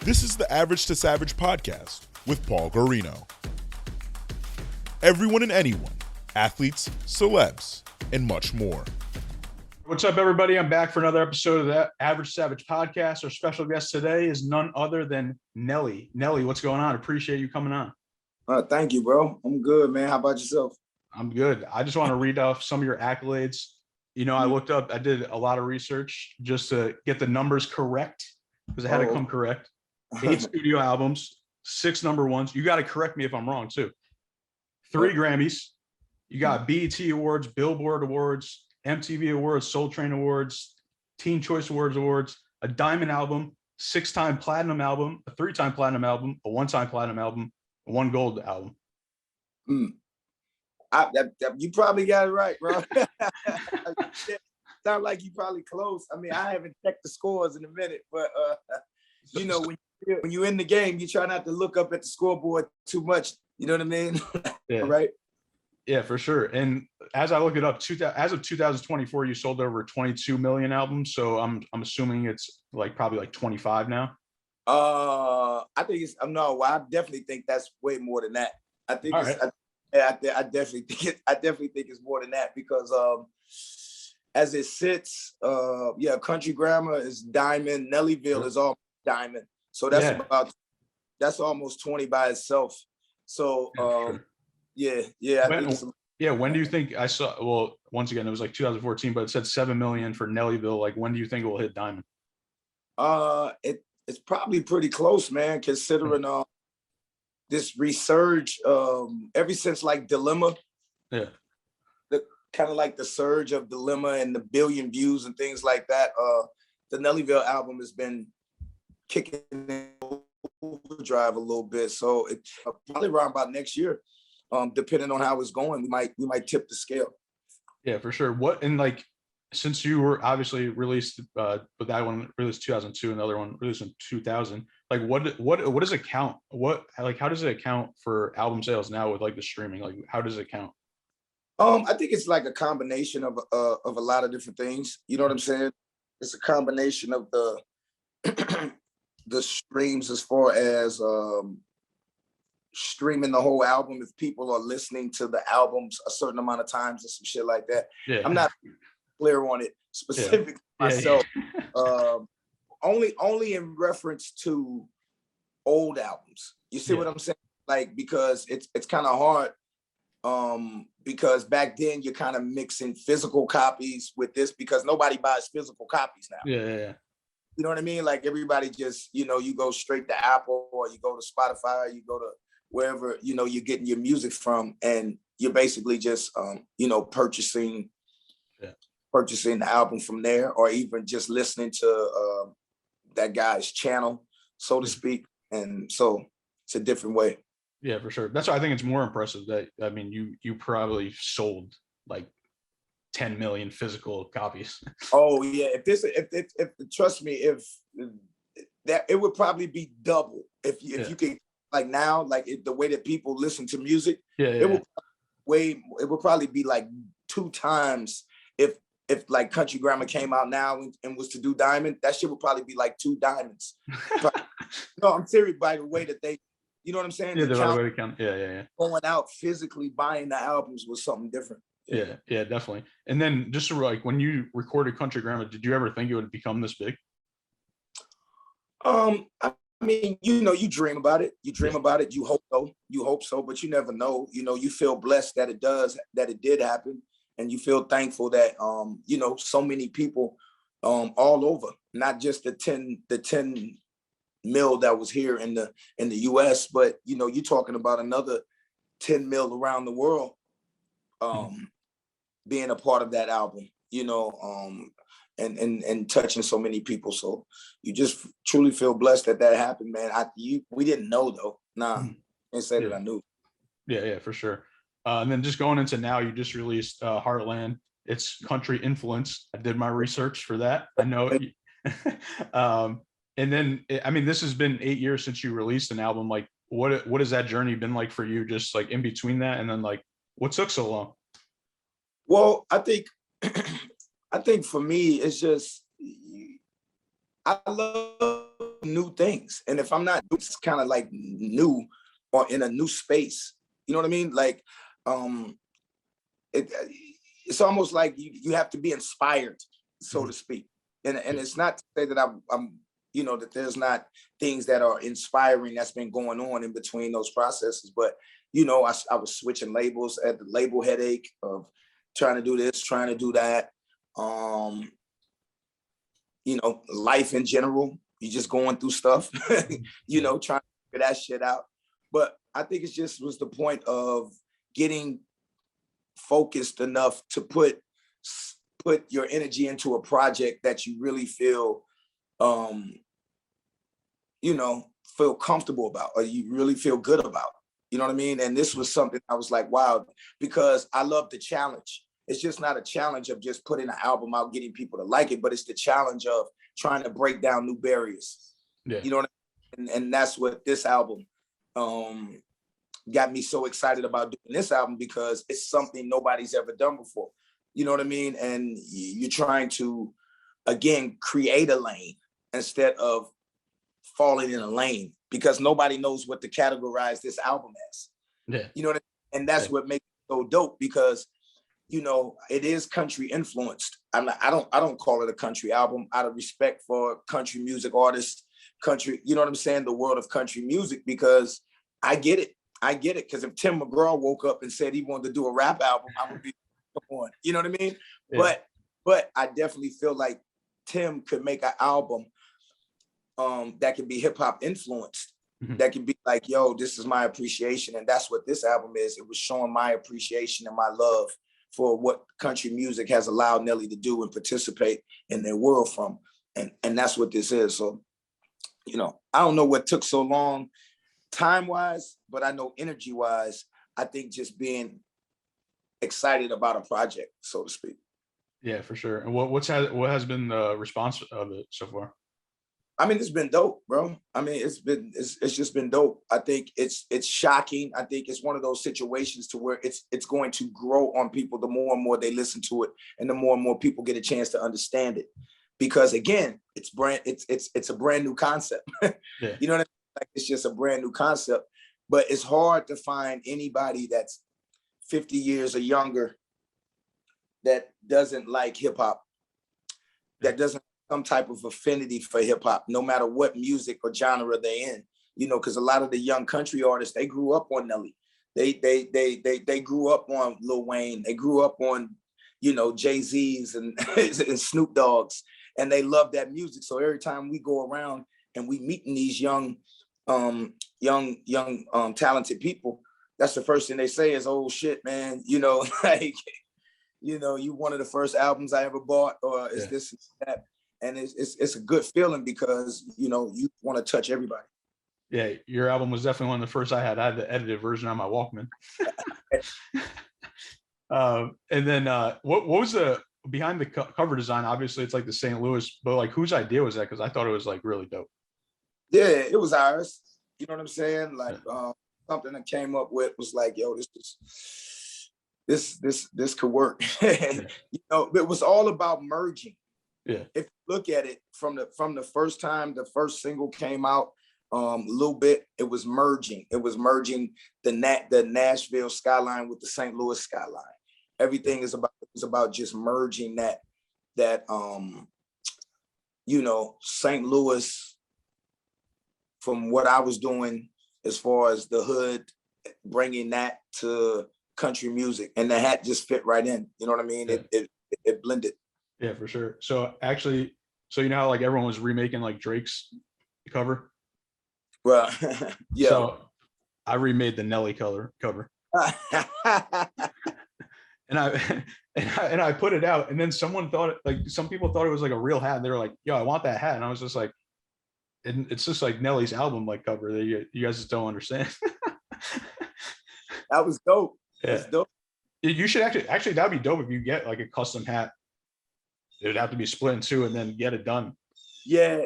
This is the Average to Savage podcast with Paul Guarino. Everyone and anyone, athletes, celebs, and much more. What's up, everybody? I'm back for another episode of the Average Savage podcast. Our special guest today is none other than Nelly. Nelly, what's going on? Appreciate you coming on. Thank you, bro. I'm good, man. How about yourself? I'm good. I just want to read off some of your accolades. You know, I did a lot of research just to get the numbers correct because it had to come correct. 8 studio albums, 6 number ones. You got to correct me if I'm wrong, too. 3 Grammys. You got BET Awards, Billboard Awards, MTV Awards, Soul Train Awards, Teen Choice Awards, a diamond album, 6-time platinum album, a 3-time platinum album, a 1-time platinum album, a 1 gold album. You probably got it right, bro. Sound like you probably close. I mean, I haven't checked the scores in a minute, but you know, when you're in the game, you try not to look up at the scoreboard too much. You know what I mean? Yeah. Right? Yeah, for sure. And as I look it up, as of 2024, you sold over 22 million albums. So I'm assuming it's probably 25 now. I think it's I definitely think that's way more than that. I think All it's right. I definitely think it's more than that because as it sits, Country Grammar is diamond, Nellyville is all diamond. So that's almost 20 by itself. So When do you think I saw? Well, once again, it was 2014, but it said 7 million for Nellyville. When do you think it will hit diamond? It's probably pretty close, man. Considering this resurge, ever since Dilemma, the kind of the surge of Dilemma and the billion views and things like that. The Nellyville album has been kicking in overdrive a little bit, so it's probably around about next year. Depending on how it's going, we might tip the scale. Yeah, for sure. What and since you were obviously released, but that one released 2002, and the other one released in 2000. What does it count? How does it account for album sales now with the streaming? How does it count? I think it's a combination of a lot of different things. You know what I'm saying? It's a combination of the the streams as far as streaming the whole album. If people are listening to the albums a certain amount of times and some shit like that. Yeah. I'm not clear on it specifically myself. Only in reference to old albums. You see what I'm saying? Because it's kind of hard. Because back then you're kind of mixing physical copies with this because nobody buys physical copies now. Yeah. You know what I mean? Everybody just, you go straight to Apple or you go to Spotify, you go to wherever, you're getting your music from, and you're basically just, purchasing the album from there, or even just listening to that guy's channel, so to speak. And so it's a different way. Yeah, for sure. That's why I think it's more impressive that, you probably sold 10 million physical copies. Oh yeah. If trust me, if that, it would probably be double if you could, now, the way that people listen to music, it would probably be 2 times if Country Grammar came out now and was to do diamond, that shit would probably be 2 diamonds. No, I'm serious. By the way that they, you know what I'm saying? Yeah, the way to count. Yeah. Going out physically buying the albums was something different. Yeah, definitely. And then just when you recorded Country Grammar, did you ever think it would become this big? I mean, you dream about it. You dream about it. You hope so, but you never know. You feel blessed that it did happen. And you feel thankful that, so many people all over, not just the 10 mil that was here in the US, but, you're talking about another 10 mil around the world being a part of that album, and touching so many people. So you just truly feel blessed that happened, man. We didn't know though. Nah, can't say that I knew. Yeah, for sure. And then just going into now, you just released Heartland. It's country influenced. I did my research for that. I know. And then, this has been 8 years since you released an album. What has that journey been like for you? Just in between that, and then what took so long? Well, I think for me, it's just I love new things. And if I'm not, it's kind of like new or in a new space. You know what I mean? Like, it's almost like you have to be inspired, so to speak. And it's not to say that I'm you know, that there's not things that are inspiring that's been going on in between those processes. But, you know, I was switching labels at the label headache of trying to do this, trying to do that. You know, life in general, you just going through stuff, you know, trying to figure that shit out. But I think it just was the point of getting focused enough to put your energy into a project that you really feel, you know, feel comfortable about, or you really feel good about. You know what I mean? And this was something I was like, wow, because I love the challenge. It's just not a challenge of just putting an album out, getting people to like it, but it's the challenge of trying to break down new barriers. Yeah. You know what I mean? And that's what this album got me so excited about doing this album, because it's something nobody's ever done before. You know what I mean? And you're trying to, again, create a lane instead of falling in a lane, because nobody knows what to categorize this album as. Yeah. You know what I mean? And that's what makes it so dope, because, you know, it is country influenced. I don't call it a country album out of respect for country music artists, country, you know what I'm saying? The world of country music, because I get it. Because if Tim McGraw woke up and said he wanted to do a rap album, I would be, come on, you know what I mean? Yeah. But I definitely feel like Tim could make an album that can be hip hop influenced. Mm-hmm. That can be like, yo, this is my appreciation. And that's what this album is. It was showing my appreciation and my love for what country music has allowed Nelly to do and participate in their world from. And that's what this is. So, you know, I don't know what took so long time-wise, but I know energy-wise, I think just being excited about a project, so to speak. Yeah, for sure. And what has been the response of it so far? I mean, it's been dope, bro. I mean, it's just been dope. I think it's shocking. I think it's one of those situations to where it's going to grow on people the more and more they listen to it, and the more and more people get a chance to understand it. Because again, it's a brand new concept. Yeah. You know what I mean? Like, it's just a brand new concept. But it's hard to find anybody that's 50 years or younger that doesn't like hip hop, that doesn't some type of affinity for hip hop, no matter what music or genre they're in, you know, because a lot of the young country artists, they grew up on Nelly. They grew up on Lil Wayne. They grew up on, you know, Jay-Z's and Snoop Dogg's, and they love that music. So every time we go around and we meeting these young talented people, that's the first thing they say is, oh shit, man, you know, like, you know, you one of the first albums I ever bought, or is this and that. And it's a good feeling, because, you know, you want to touch everybody. Yeah, your album was definitely one of the first I had. I had the edited version on my Walkman. And then what was the behind the cover design? Obviously, it's like the St. Louis, but like, whose idea was that? Because I thought it was like really dope. Yeah, it was ours. You know what I'm saying? Like, something that came up with was like, yo, this could work. You know, it was all about merging. Yeah. If you look at it from the first time the first single came out, a little bit, it was merging. It was merging the Nashville skyline with the St. Louis skyline. Everything is about just merging that you know, St. Louis, from what I was doing as far as the hood, bringing that to country music, and the hat just fit right in. You know what I mean? Yeah. It blended. Yeah, for sure. So actually, you know how like everyone was remaking like Drake's cover? Well, yeah. So I remade the Nelly cover. and I put it out, and then someone thought some people thought it was like a real hat. They were like, yo, I want that hat. And I was just like, it's just like Nelly's album like cover that you guys just don't understand. That was dope. Yeah. That's dope. You should actually that'd be dope if you get like a custom hat. It would have to be split in two and then get it done. Yeah,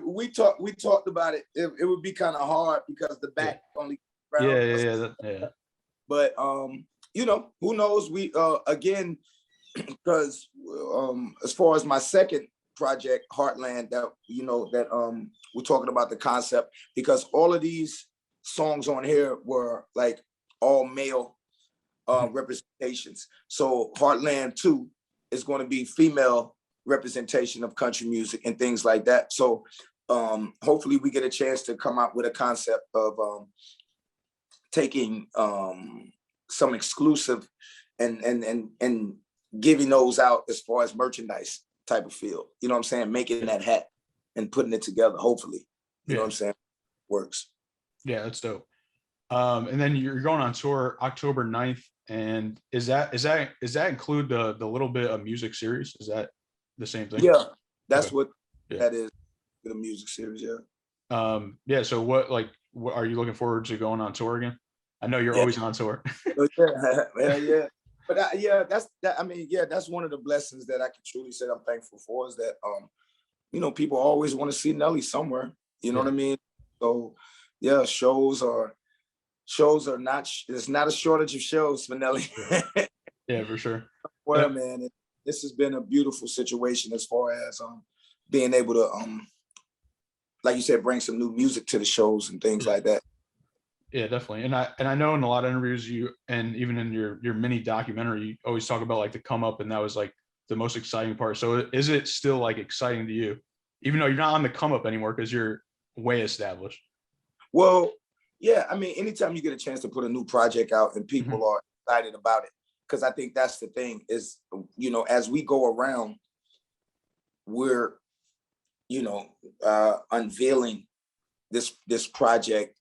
we talked about it. It would be kind of hard because the back only. Yeah. But you know, who knows? We again, because as far as my second project Heartland that we're talking about the concept, because all of these songs on here were like all male representations. So Heartland 2 is going to be female representation of country music and things like that. So hopefully we get a chance to come out with a concept of taking some exclusive and giving those out as far as merchandise type of feel. You know what I'm saying? Making that hat and putting it together, hopefully. You know what I'm saying? Works. Yeah, that's dope. And then you're going on tour October 9th. And is that include the little bit of music series? Is that the same thing? Yeah, that's what that is, the music series. Yeah. So what are you looking forward to going on tour again? I know you're always on tour. Yeah. But that's one of the blessings that I can truly say I'm thankful for, is that people always want to see Nelly somewhere. You know what I mean? So yeah, shows are not, there's not a shortage of shows for Nelly. Yeah, for sure. Well, man, this has been a beautiful situation as far as being able to like you said, bring some new music to the shows and things like that. Yeah, definitely. And I know in a lot of interviews you, and even in your mini documentary, you always talk about like the come up, and that was like the most exciting part. So is it still like exciting to you, even though you're not on the come up anymore because you're way established? Well, yeah, I mean, anytime you get a chance to put a new project out and people are excited about it, because I think that's the thing is, as we go around, we're, unveiling this project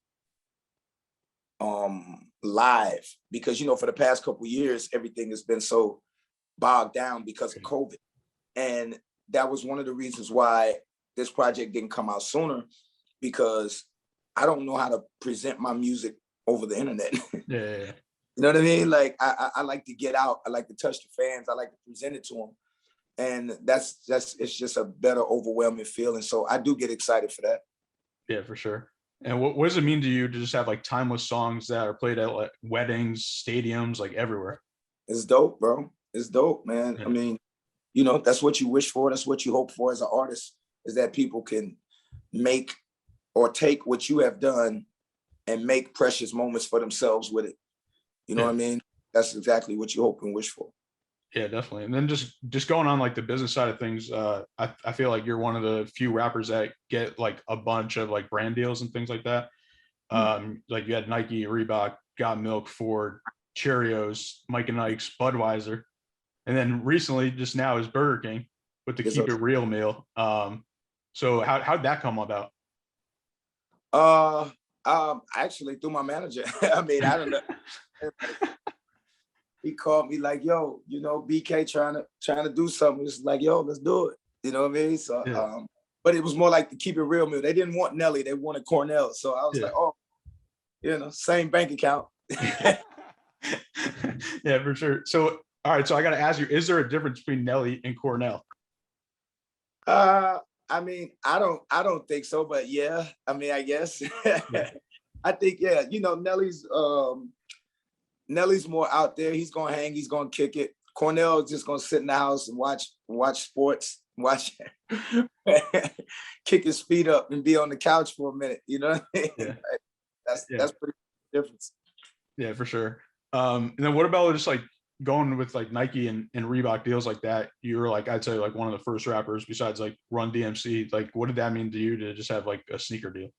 live, because for the past couple of years everything has been so bogged down because of COVID, and that was one of the reasons why this project didn't come out sooner, because I don't know how to present my music over the internet. Yeah. You know what I mean? Like I like to get out, I like to touch the fans, I like to present it to them, and it's just a better overwhelming feeling. So I do get excited for that. Yeah, for sure. And what does it mean to you to just have like timeless songs that are played at like weddings, stadiums, like everywhere? It's dope, bro. It's dope, man. I mean, that's what you wish for. That's what you hope for as an artist, is that people can make or take what you have done and make precious moments for themselves with it. You know what I mean? That's exactly what you hope and wish for. Yeah, definitely. And then just going on like the business side of things, I feel like you're one of the few rappers that get like a bunch of like brand deals and things like that. Like you had Nike, Reebok, Got Milk, Ford, Cheerios, Mike and Ike's, Budweiser, and then recently, just now, is Burger King with the Keep It Real meal. So how'd that come about? Actually through my manager. I mean, I don't know. He called me like, yo, BK trying to do something. It's like, yo, let's do it. You know what I mean? So, but it was more like the Keep It Real meal. They didn't want Nelly, they wanted Cornell. So I was like, oh, same bank account. Yeah, for sure. So, all right. So I got to ask you, is there a difference between Nelly and Cornell? I mean, I don't think so, but yeah, I mean, I guess. I think, Nelly's more out there. He's gonna hang, he's gonna kick it. Cornell's just gonna sit in the house and watch sports, kick his feet up and be on the couch for a minute. You know what I mean? Yeah. That's pretty different. Yeah, for sure. And then what about just like going with like Nike and Reebok deals like that? You were like, I'd say like one of the first rappers besides like Run DMC. Like, what did that mean to you to just have like a sneaker deal?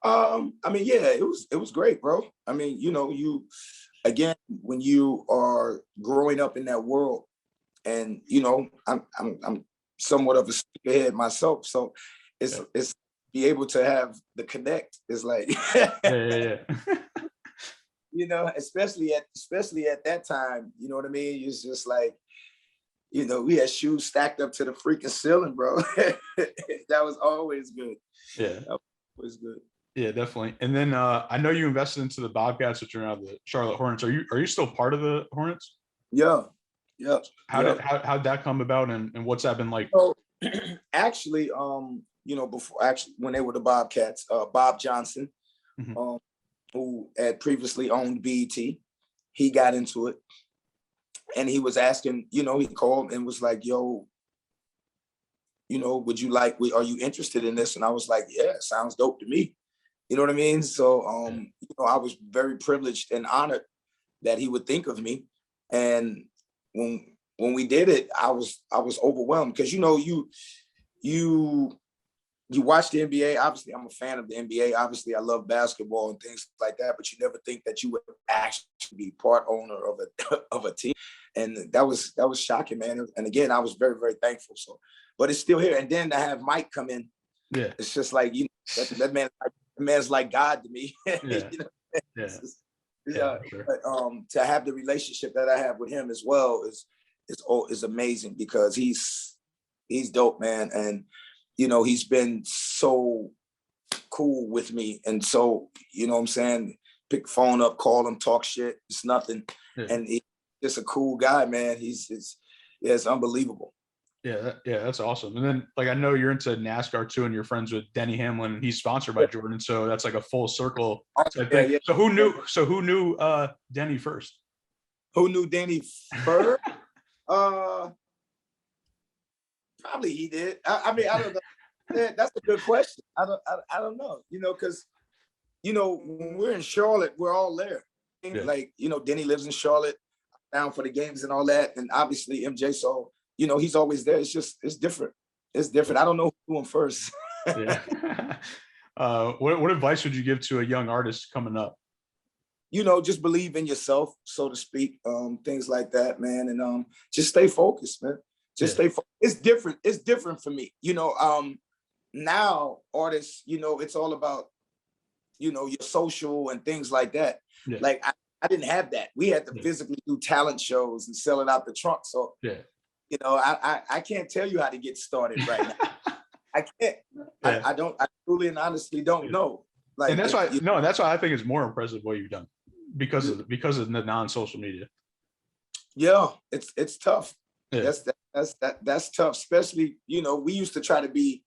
I mean, yeah, it was great, bro. I mean, again, when you are growing up in that world, and I'm somewhat of a sneakerhead myself, so it's be able to have the connect is like, yeah. especially at that time, you know what I mean? It's just like, we had shoes stacked up to the freaking ceiling, bro. That was always good. Yeah, that was good. Yeah, definitely. And then I know you invested into the Bobcats, which are now the Charlotte Hornets. Are you still part of the Hornets? Yeah. How'd that come about, and what's that been like? So, actually, when they were the Bobcats, Bob Johnson, who had previously owned BET, he got into it, and he was asking, he called and was like, yo, would you like, are you interested in this? And I was like, yeah, sounds dope to me. You know what I mean? So, I was very privileged and honored that he would think of me. And when we did it, I was overwhelmed because, you watch the NBA. Obviously, I'm a fan of the NBA. Obviously, I love basketball and things like that, but you never think that you would actually be part owner of a team. And that was shocking, man. And again, I was very, very thankful. So, but it's still here. And then to have Mike come in, it's just like, that man's like God to me. Sure. But to have the relationship that I have with him as well is amazing because he's dope, man. And he's been so cool with me. And so, what I'm saying, pick the phone up, call him, talk shit. It's nothing. Yeah. And he's just a cool guy, man. It's unbelievable. Yeah, that's awesome. And then, like, I know you're into NASCAR too, and you're friends with Denny Hamlin, and he's sponsored by Jordan. So that's like a full circle type thing. Yeah. So who knew Denny first? Who knew Denny first? Probably he did. I mean, I don't know. That's a good question. I don't know. Because when we're in Charlotte, we're all there. Yeah. Like, Denny lives in Charlotte, down for the games and all that, and obviously MJ. So he's always there. It's different. It's different. I don't know who knew him first. Yeah. What advice would you give to a young artist coming up? Just believe in yourself, so to speak. Things like that, man, and just stay focused, man. Stay focused. It's different. It's different for me. Now artists, it's all about, your social and things like that. Yeah. Like I didn't have that. We had to physically do talent shows and sell it out the trunk. So, I can't tell you how to get started right now. I can't. Yeah. I truly and honestly don't know. Like, and that's why I think it's more impressive what you've done because of the non-social media. Yeah, it's tough. Yeah. That's tough, especially, we used to try to be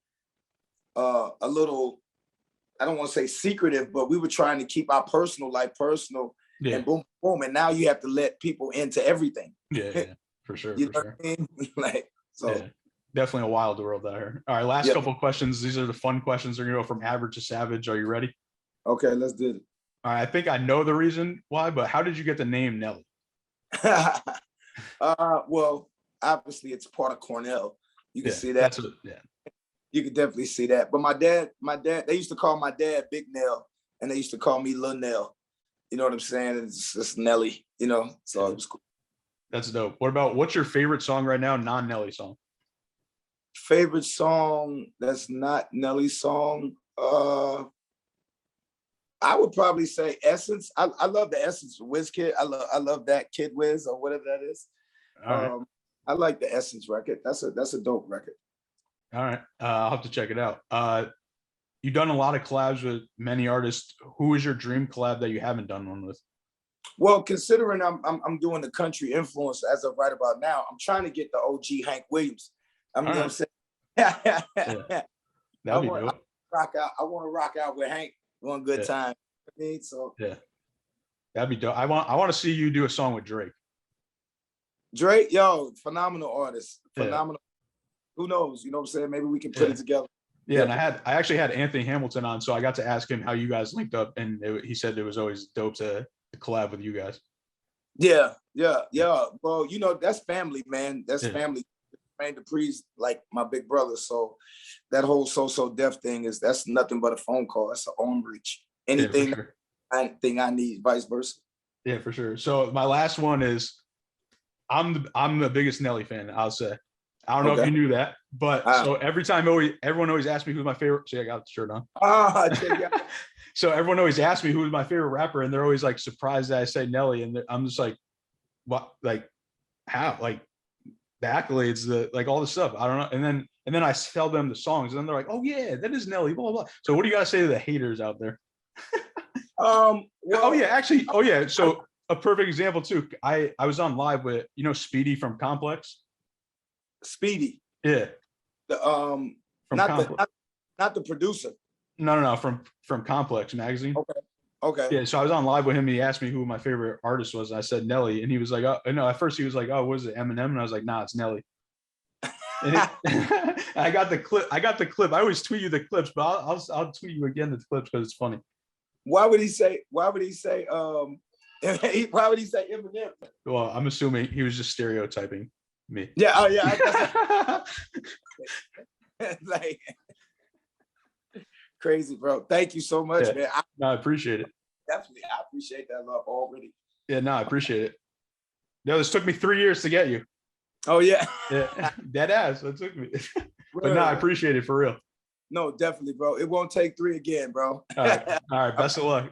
a little, I don't want to say secretive, but we were trying to keep our personal life personal, and boom, boom. And now you have to let people into everything. Yeah, for sure. What I mean? Like, so. Yeah, definitely a wild world out here. All right, last couple of questions. These are the fun questions. They're going to go from average to savage. Are you ready? Okay, let's do it. All right, I think I know the reason why, but how did you get the name Nelly? Well, obviously it's part of Cornell. You can see that. You can definitely see that. But my dad, they used to call my dad Big Nell, and they used to call me Lil Nell. You know what I'm saying? It's just Nelly, so it was cool. That's dope. What's your favorite song right now, non-Nelly song? Favorite song that's not Nelly's song? I would probably say Essence. I love the Essence of WizKid. I love that Kid Wiz or whatever that is. All right. I like the Essence record. That's a dope record. All right. I'll have to check it out. You've done a lot of collabs with many artists. Who is your dream collab that you haven't done one with? Well, considering I'm doing the country influence as of right about now, I'm trying to get the OG Hank Williams. You know what I'm saying? Yeah. That'd be dope. I want to rock out with Hank one good time. So that'd be dope. I want to see you do a song with Drake. Drake, phenomenal artist. Phenomenal. Who knows? You know what I'm saying? Maybe we can put it together. Yeah, and I actually had Anthony Hamilton on, so I got to ask him how you guys linked up, and he said it was always dope to collab with you guys. Yeah. Well, that's family, man. That's family. Jermaine Dupri's like my big brother, so that whole So Def thing that's nothing but a phone call. It's an arm reach. Anything I need, vice versa. Yeah, for sure. So my last one is, I'm the biggest Nelly fan, I'll say. I don't know if you knew that, but so every time everyone always asks me who's my favorite. See, I got the shirt on. So everyone always asks me who's my favorite rapper, and they're always like surprised that I say Nelly, and I'm just like, what? Like, how? Like the accolades, all the stuff. I don't know. And then I tell them the songs, and then they're like, oh yeah, that is Nelly. Blah blah blah. So what do you guys say to the haters out there? So a perfect example too. I was on live with Speedy from Complex. Speedy. Yeah. The not the producer. No, from Complex magazine. Okay. Yeah, so I was on live with him. He asked me who my favorite artist was. And I said Nelly, and he was like, "Oh no!" At first he was like, "Oh, what is it, Eminem?" And I was like, "Nah, it's Nelly." I got the clip. I always tweet you the clips, but I'll tweet you again the clips because it's funny. Why would he say why would he say Eminem? Well, I'm assuming he was just stereotyping me. Yeah, oh yeah. Like crazy, bro. Thank you so much, man. I appreciate it. Definitely, I appreciate that love already. Yeah, no, I appreciate it. No, this took me 3 years to get you. Oh yeah. Yeah, dead ass. It took me. But no, I appreciate it for real. No, definitely, bro. It won't take 3 again, bro. All right. Best of luck.